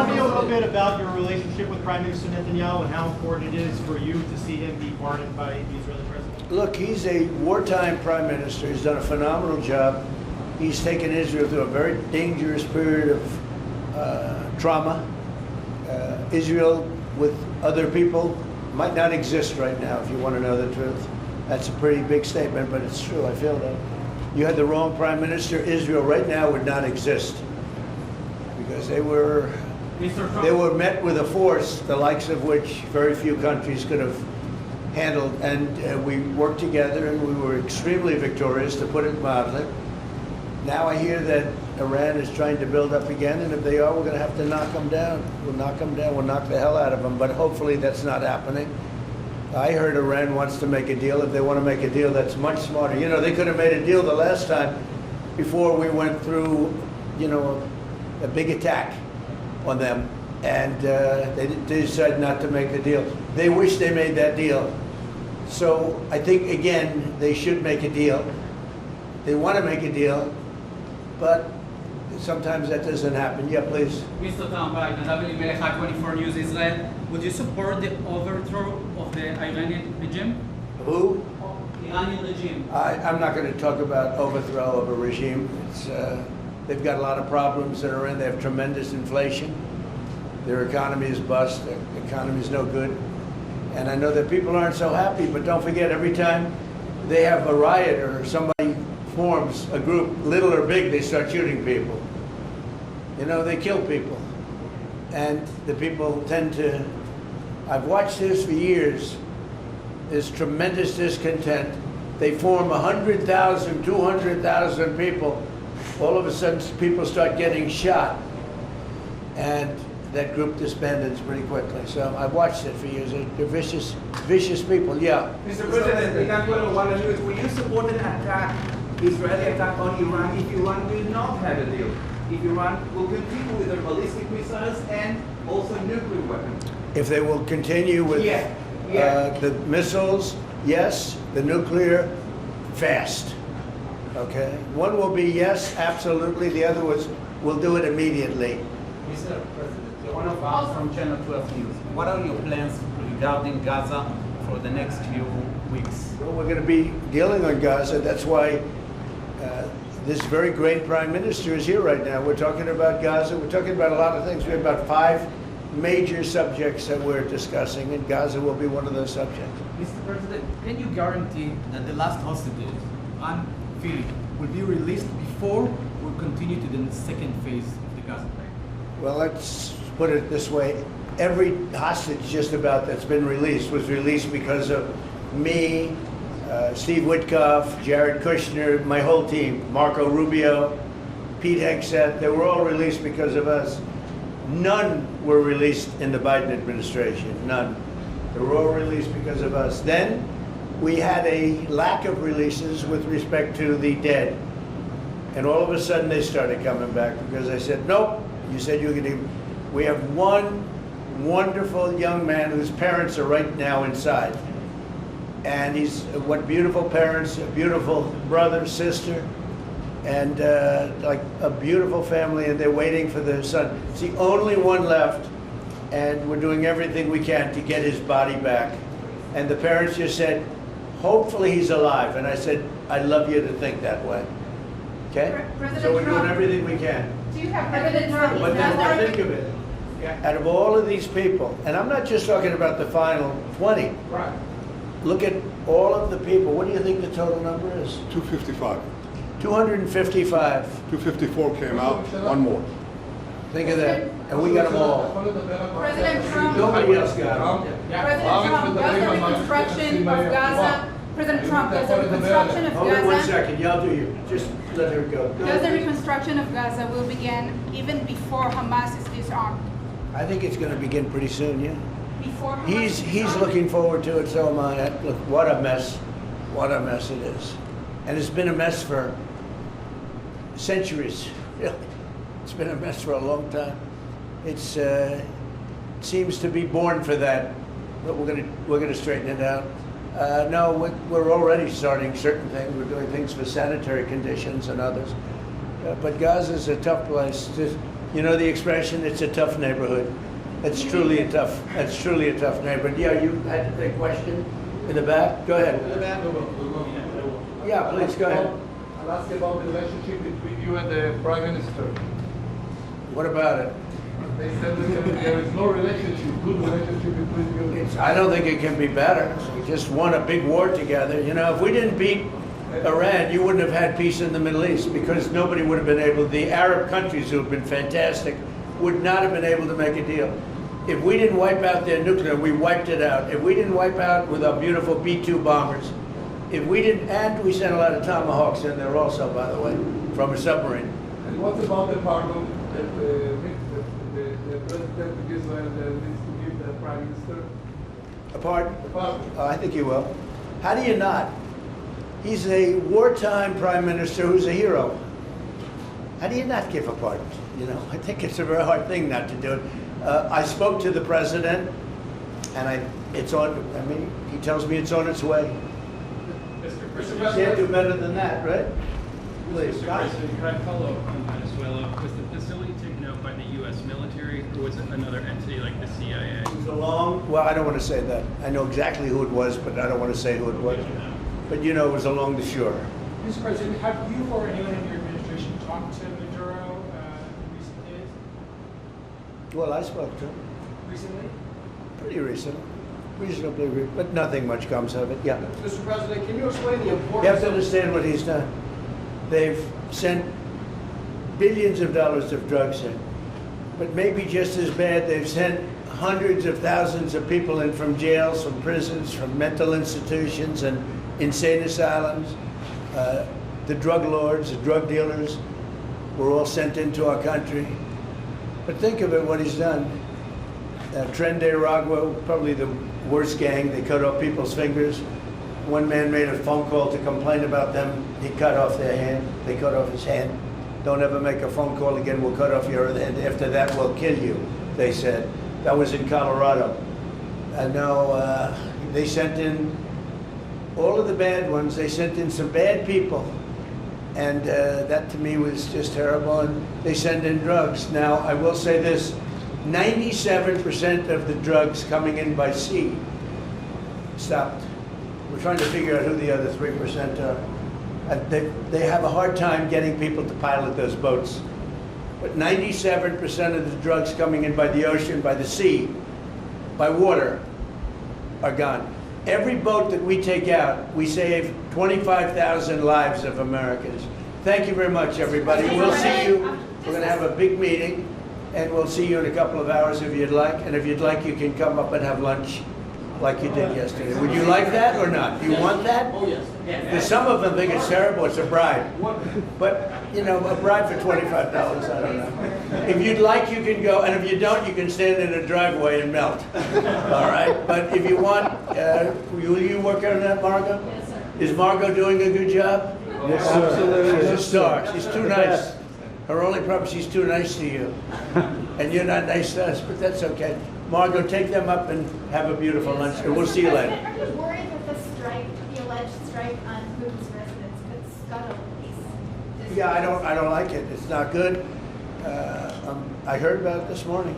tell me a little bit about your relationship with Prime Minister Netanyahu and how important it is for you to see him be pardoned by the Israeli president? Look, he's a wartime prime minister. He's done a phenomenal job. He's taken Israel through a very dangerous period of trauma. Israel, with other people, might not exist right now, if you want to know the truth. That's a pretty big statement, but it's true. I feel that. You had the wrong prime minister. Israel right now would not exist because they were met with a force the likes of which very few countries could have handled, and we worked together and we were extremely victorious, to put it mildly. Now I hear that Iran is trying to build up again, and if they are, we're going to have to knock them down. We'll knock them down. We'll knock the hell out of them, but hopefully that's not happening. I heard Iran wants to make a deal. If they want to make a deal, that's much smarter. You know, they could have made a deal the last time before we went through, you know, a big attack on them, and they decided not to make the deal. They wish they made that deal. So I think, again, they should make a deal. They want to make a deal, but sometimes that doesn't happen. Yeah, please. Mr. Trump, Nadav 24 News Israel. Would you support the overthrow of the Iranian regime? Who? Iranian regime. I'm not going to talk about overthrow of a regime. They've got a lot of problems in Iran. They have tremendous inflation. Their economy is bust. Their economy is no good. And I know that people aren't so happy, but don't forget, every time they have a riot or somebody forms a group, little or big, they start shooting people. You know, they kill people. And the people tend to, I've watched this for years, there's tremendous discontent. They form 100,000, 200,000 people. All of a sudden, people start getting shot. And that group disbands pretty quickly. So I've watched it for years. They're vicious, vicious people, yeah. Mr. President, will you support an attack, Israeli attack on Iran if Iran will not have a deal? If Iran will continue with their ballistic missiles and also nuclear weapons? If they will continue with the missiles, yes. The nuclear, fast. Okay? One will be yes, absolutely. The other was, we'll do it immediately. Mr. President, one of us from Channel 12 News. What are your plans regarding Gaza for the next few weeks? Well, we're going to be dealing on Gaza. That's why this very great prime minister is here right now. We're talking about Gaza. We're talking about a lot of things. We have about 5 major subjects that we're discussing, and Gaza will be one of those subjects. Mr. President, can you guarantee that the last hostages, Iran, Philip, will be released before we'll continue to the second phase of the Gaza plan? Well, let's put it this way. Every hostage just about that's been released was released because of me, Steve Witkoff, Jared Kushner, my whole team, Marco Rubio, Pete Hegseth. They were all released because of us. None were released in the Biden administration, none. They were all released because of us. Then we had a lack of releases with respect to the dead. And all of a sudden they started coming back because I said, nope, you said you were going to. We have one wonderful young man whose parents are right now inside. And he's, what beautiful parents, a beautiful brother, sister, and like a beautiful family, and they're waiting for their son. It's the only one left, and we're doing everything we can to get his body back. And the parents just said, hopefully he's alive. And I said, I'd love you to think that way. Okay? So we're doing everything we can. Do you have President Trump? But then think of it. Out of all of these people, and I'm not just talking about the final 20. Right. Look at all of the people. What do you think the total number is? 255. 255. 254 came out, one more. Think of that. And we got them all. President Trump. Nobody else got them. President Trump, does the reconstruction of Gaza, President Trump, does the reconstruction of Hold on 1 Gaza, second. Y'all do you. Just let her go. does the reconstruction of Gaza will begin even before Hamas is disarmed? I think it's going to begin pretty soon, yeah. Before Hamas He's is disarmed? looking forward to it, so am I. Look, what a mess. What a mess it is. And it's been a mess for centuries. Really. It's been a mess for a long time. It's seems to be born for that, but we're gonna straighten it out. No, we're already starting certain things. We're doing things for sanitary conditions and others. But Gaza's a tough place. You know the expression, it's a tough neighborhood. That's truly a tough neighborhood. Yeah, you had a question in the back? Go ahead. Yeah, please, go ahead. I'll ask about the relationship between you and the Prime Minister. What about it? They said that there is no relationship, good relationship between you. I don't think it can be better. We just won a big war together. You know, if we didn't beat Iran, you wouldn't have had peace in the Middle East because nobody would have been able, the Arab countries who have been fantastic, would not have been able to make a deal. If we didn't wipe out their nuclear, we wiped it out. If we didn't wipe out with our beautiful B-2 bombers, if we didn't, and we sent a lot of Tomahawks in there also, by the way, from a submarine. And what about the pardon that the President of Israel needs to give the Prime Minister? A pardon? The pardon. Oh, I think he will. How do you not? He's a wartime prime minister who's a hero. How do you not give a pardon? You know, I think it's a very hard thing not to do it. I spoke to the president, and it's on. I mean, he tells me it's on its way. Mr. You can't do better than that, right? Please. Mr. President, could I follow up on Venezuela? Was the facility taken out by the U.S. military, or was it another entity like the CIA? It was along. Well, I don't want to say that. I know exactly who it was, but I don't want to say who it was. But you know, it was along the shore. Mr. President, have you or anyone in your administration talked to Maduro in recent days? Well, I spoke to him Recently? pretty reasonably, but nothing much comes of it. Yeah. Mr. President, can you explain the importance You have to understand what he's done. They've sent billions of dollars of drugs in, but maybe just as bad, they've sent hundreds of thousands of people in from jails, from prisons, from mental institutions and insane asylums. The drug lords, the drug dealers were all sent into our country. But think of it, what he's done. Tren de Aragua, probably the worst gang. They cut off people's fingers. One man made a phone call to complain about them. He cut off their hand. They cut off his hand. Don't ever make a phone call again. We'll cut off your hand. After that, we'll kill you, they said. That was in Colorado. And now they sent in all of the bad ones. They sent in some bad people. And that to me was just terrible. And they send in drugs. Now, I will say this. 97% of the drugs coming in by sea stopped. We're trying to figure out who the other 3% are. They have a hard time getting people to pilot those boats. But 97% of the drugs coming in by the ocean, by the sea, by water, are gone. Every boat that we take out, we save 25,000 lives of Americans. Thank you very much, everybody. We'll see you. We're going to have a big meeting. And we'll see you in a couple of hours if you'd like. And if you'd like, you can come up and have lunch like you did yesterday. Would you like that or not? Do you want that? Oh, yes. Because some of them think it's terrible. It's a bribe. But, you know, a bribe for $25, I don't know. If you'd like, you can go. And if you don't, you can stand in a driveway and melt. All right? But if you want, will you work on that, Margot? Yes, sir. Is Margot doing a good job? Yes, absolutely. She's a star. She's too nice. Her only problem, she's too nice to you. And you're not nice to us, but that's okay. Margot, take them up and have a beautiful lunch, and we'll see you later. Are you worried that the alleged strike on Putin's residence could scuttle peace? Yeah, I don't like it. It's not good. I heard about it this morning.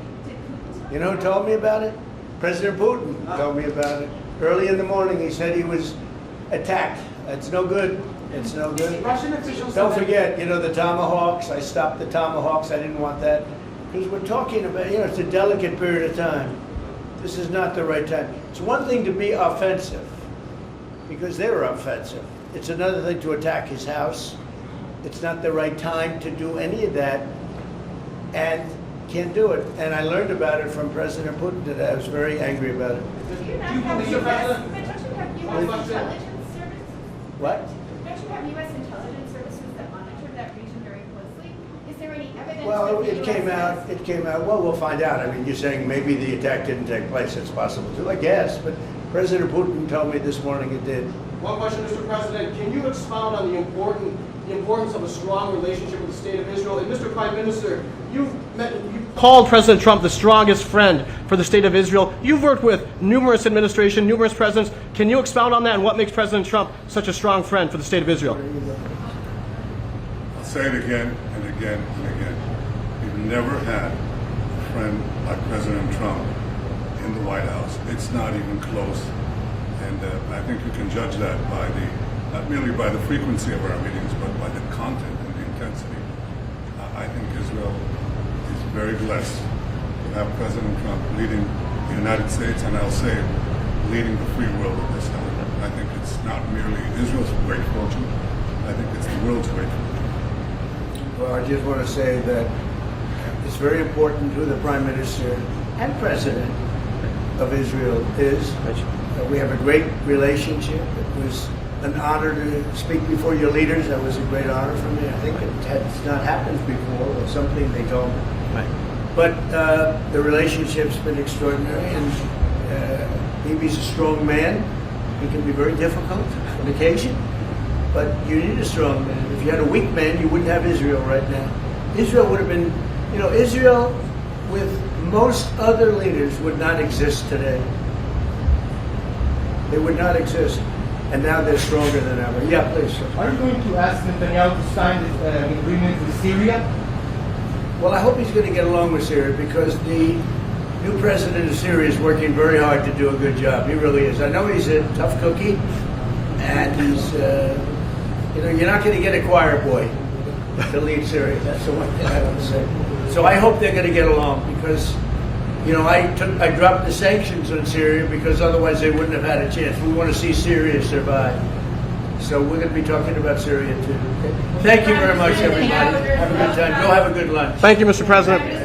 You know who told me about it? President Putin told me about it. Early in the morning, he said he was attacked. It's no good. It's no good. Russian officials Don't forget, you know, the Tomahawks. I stopped the Tomahawks. I didn't want that. Because we're talking about, you know, it's a delicate period of time. This is not the right time. It's one thing to be offensive, because they were offensive. It's another thing to attack his house. It's not the right time to do any of that, and can't do it. And I learned about it from President Putin today. I was very angry about it. Do you not have U.S. intelligence services? What? Don't you have U.S. intelligence services that monitor that region very closely? Is there any evidence? Well, that the it came US out. It came out. Well, we'll find out. I mean, you're saying maybe the attack didn't take place. It's possible too, I guess. But President Putin told me this morning it did. One question, Mr. President. Can you expound on the importance of a strong relationship with the State of Israel? And Mr. Prime Minister, you called President Trump the strongest friend for the State of Israel. You've worked with numerous administrations, numerous presidents. Can you expound on that and what makes President Trump such a strong friend for the State of Israel? I'll say it again and again and again. We've never had a friend like President Trump in the White House. It's not even close. And I think you can judge that by not merely by the frequency of our meetings, but by the content and the intensity. I think Israel is very blessed to have President Trump leading the United States, and I'll say leading the free world at this time. I think it's not merely Israel's great fortune, I think it's the world's great fortune. Well, I just want to say that it's very important who the Prime Minister and President of Israel is. We have a great relationship. It was an honor to speak before your leaders. That was a great honor for me. I think it has not happened before, or something they told me. Right. But the relationship's been extraordinary, and Bibi's a strong man. He can be very difficult on occasion, but you need a strong man. If you had a weak man, you wouldn't have Israel right now. Israel would have been, Israel with most other leaders would not exist today. They would not exist. And now they're stronger than ever. Yeah, please, sir. Are you going to ask Netanyahu to sign this agreement with Syria? Well, I hope he's going to get along with Syria, because the new president of Syria is working very hard to do a good job. He really is. I know he's a tough cookie, and he's, you're not going to get a choir boy to lead Syria. That's the one thing I want to say. So I hope they're going to get along, because, I dropped the sanctions on Syria because otherwise they wouldn't have had a chance. We want to see Syria survive. So we're going to be talking about Syria too. Thank you very much, everybody. Have a good time. Go have a good lunch. Thank you, Mr. President.